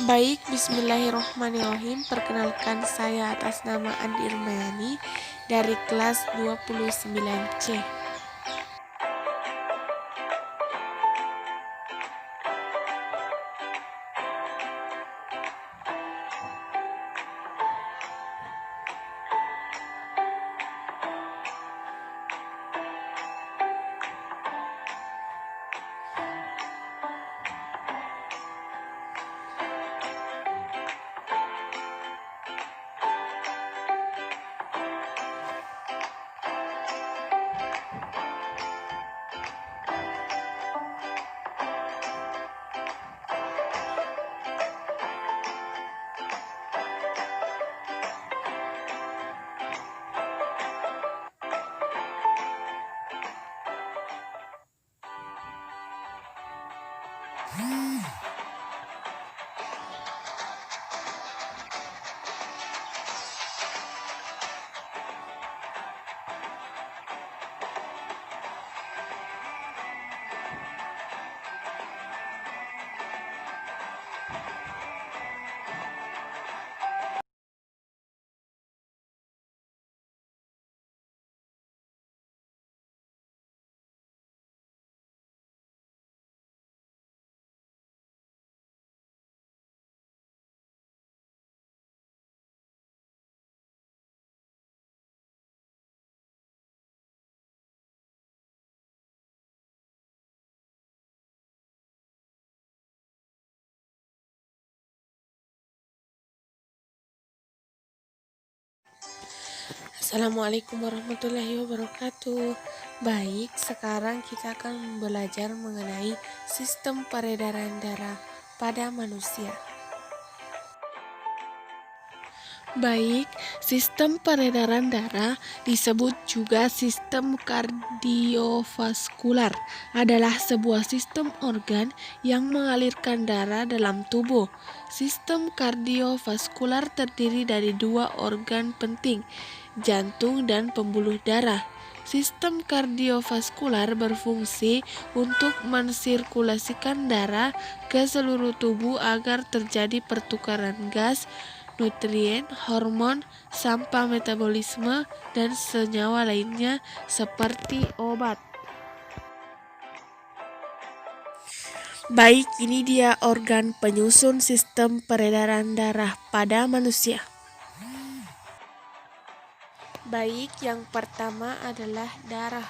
Baik, bismillahirrohmanirrohim. Perkenalkan, saya atas nama Andi Irmayani dari kelas 29C. Assalamualaikum warahmatullahi wabarakatuh. Baik, sekarang kita akan belajar mengenai sistem peredaran darah pada manusia. Baik, sistem peredaran darah disebut juga sistem kardiovaskular, adalah sebuah sistem organ yang mengalirkan darah dalam tubuh. Sistem kardiovaskular terdiri dari dua organ penting, jantung dan pembuluh darah. Sistem kardiovaskular berfungsi untuk mensirkulasikan darah ke seluruh tubuh agar terjadi pertukaran gas, nutrien, hormon, sampah metabolisme, dan senyawa lainnya seperti obat. Baik, ini dia organ penyusun sistem peredaran darah pada manusia. Baik, yang pertama adalah darah.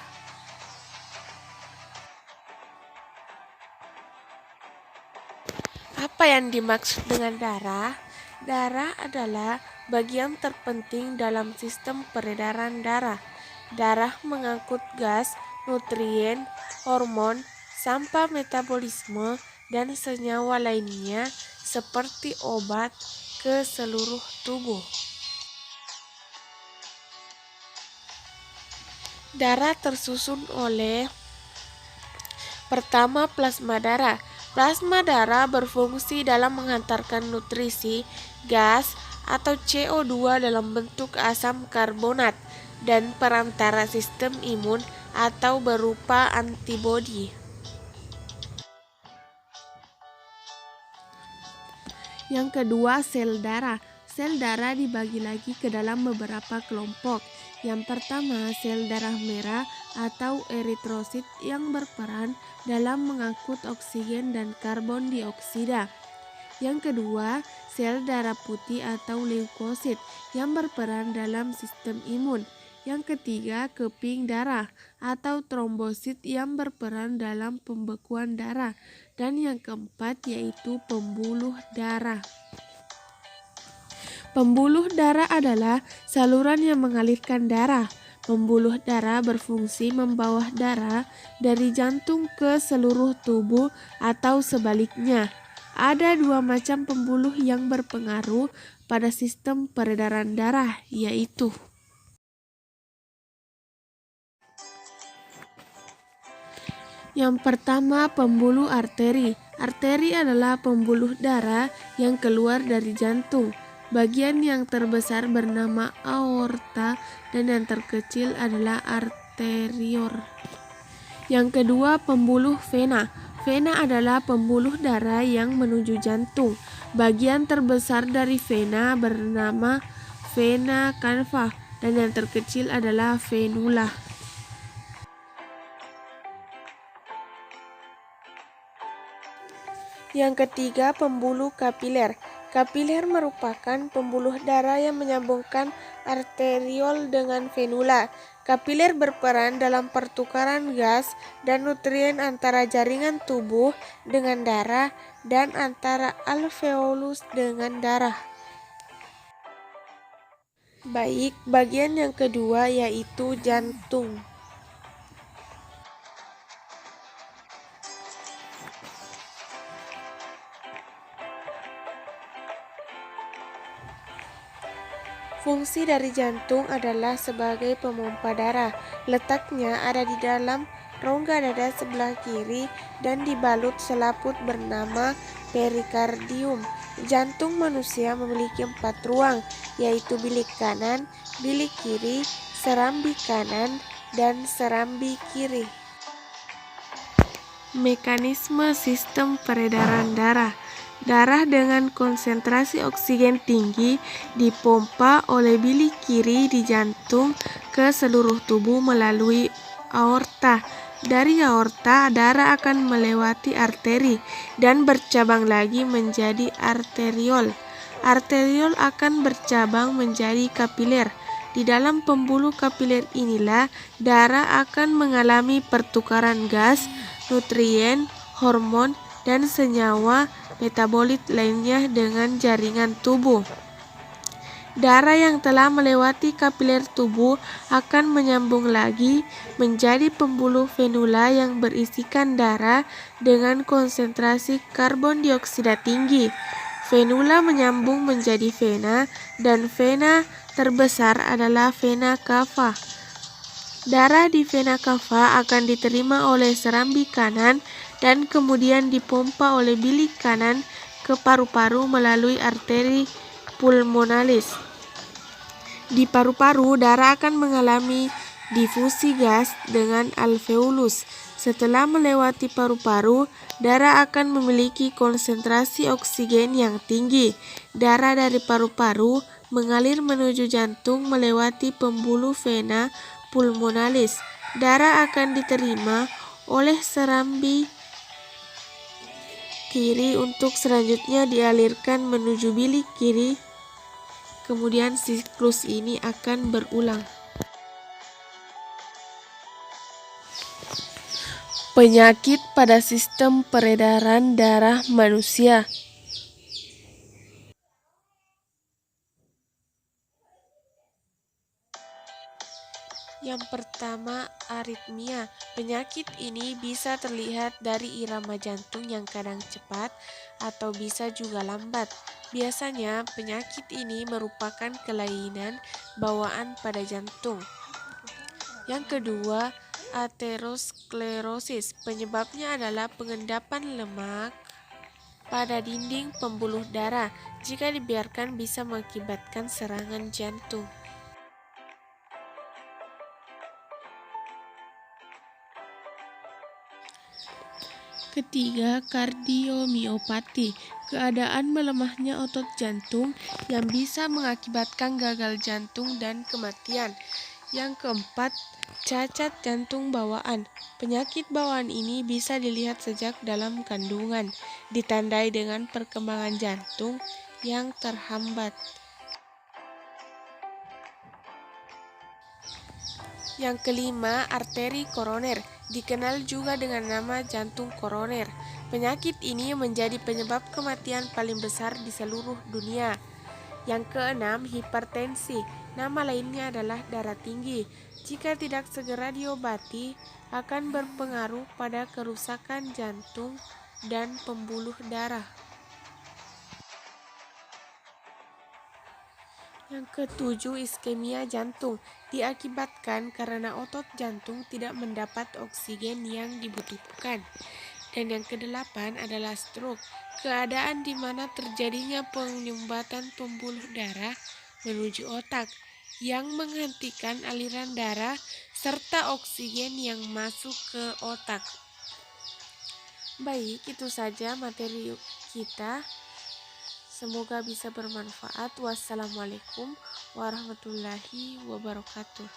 Apa yang dimaksud dengan darah? Darah adalah bagian terpenting dalam sistem peredaran darah. Darah mengangkut gas, nutrien, hormon, sampah metabolisme, dan senyawa lainnya seperti obat ke seluruh tubuh. Darah tersusun oleh pertama, plasma darah. Plasma darah berfungsi dalam mengantarkan nutrisi, gas, atau CO2 dalam bentuk asam karbonat dan perantara sistem imun atau berupa antibodi. Yang kedua, sel darah. Sel darah dibagi lagi ke dalam beberapa kelompok. Yang pertama, sel darah merah atau eritrosit yang berperan dalam mengangkut oksigen dan karbon dioksida. Yang kedua, sel darah putih atau leukosit yang berperan dalam sistem imun. Yang ketiga, keping darah atau trombosit yang berperan dalam pembekuan darah. Dan yang keempat yaitu pembuluh darah. Pembuluh darah adalah saluran yang mengalirkan darah. Pembuluh darah berfungsi membawa darah dari jantung ke seluruh tubuh atau sebaliknya. Ada dua macam pembuluh yang berpengaruh pada sistem peredaran darah, yaitu yang pertama, pembuluh arteri. Arteri adalah pembuluh darah yang keluar dari jantung. Bagian yang terbesar bernama aorta dan yang terkecil adalah arterior. Yang kedua, pembuluh vena. Vena adalah pembuluh darah yang menuju jantung. Bagian terbesar dari vena bernama vena cava dan yang terkecil adalah venula. Yang ketiga, pembuluh kapiler. Kapiler merupakan pembuluh darah yang menyambungkan arteriol dengan venula. Kapiler berperan dalam pertukaran gas dan nutrien antara jaringan tubuh dengan darah dan antara alveolus dengan darah. Baik, bagian yang kedua yaitu jantung. Fungsi dari jantung adalah sebagai pemompa darah. Letaknya ada di dalam rongga dada sebelah kiri dan dibalut selaput bernama perikardium. Jantung manusia memiliki 4 ruang, yaitu bilik kanan, bilik kiri, serambi kanan, dan serambi kiri. Mekanisme sistem peredaran darah. Darah dengan konsentrasi oksigen tinggi dipompa oleh bilik kiri di jantung ke seluruh tubuh melalui aorta. Dari aorta, darah akan melewati arteri dan bercabang lagi menjadi arteriol. Arteriol akan bercabang menjadi kapiler. Di dalam pembuluh kapiler inilah darah akan mengalami pertukaran gas, nutrien, hormon, dan senyawa metabolit lainnya dengan jaringan tubuh. Darah yang telah melewati kapiler tubuh akan menyambung lagi menjadi pembuluh venula yang berisikan darah dengan konsentrasi karbon dioksida tinggi. Venula menyambung menjadi vena dan vena terbesar adalah vena cava. Darah di vena cava akan diterima oleh serambi kanan dan kemudian dipompa oleh bilik kanan ke paru-paru melalui arteri pulmonalis. Di paru-paru, darah akan mengalami difusi gas dengan alveolus. Setelah melewati paru-paru, darah akan memiliki konsentrasi oksigen yang tinggi. Darah dari paru-paru mengalir menuju jantung melewati pembuluh vena pulmonalis. Darah akan diterima oleh serambi kiri untuk selanjutnya dialirkan menuju bilik kiri. Kemudian siklus ini akan berulang. Penyakit pada sistem peredaran darah manusia. Yang pertama, aritmia. Penyakit ini bisa terlihat dari irama jantung yang kadang cepat atau bisa juga lambat. Biasanya, penyakit ini merupakan kelainan bawaan pada jantung. Yang kedua, aterosklerosis. Penyebabnya adalah pengendapan lemak pada dinding pembuluh darah. Jika dibiarkan bisa mengakibatkan serangan jantung. Ketiga, kardiomiopati. Keadaan melemahnya otot jantung yang bisa mengakibatkan gagal jantung dan kematian. Yang keempat, cacat jantung bawaan. Penyakit bawaan ini bisa dilihat sejak dalam kandungan, ditandai dengan perkembangan jantung yang terhambat. Yang kelima, arteri koroner, dikenal juga dengan nama jantung koroner. Penyakit ini menjadi penyebab kematian paling besar di seluruh dunia. Yang keenam, hipertensi. Nama lainnya adalah darah tinggi. Jika tidak segera diobati, akan berpengaruh pada kerusakan jantung dan pembuluh darah. Yang ketujuh, iskemia jantung, diakibatkan karena otot jantung tidak mendapat oksigen yang dibutuhkan. Dan yang kedelapan adalah stroke, keadaan di mana terjadinya penyumbatan pembuluh darah menuju otak yang menghentikan aliran darah serta oksigen yang masuk ke otak. Baik, itu saja materi kita. Semoga bisa bermanfaat. Wassalamualaikum warahmatullahi wabarakatuh.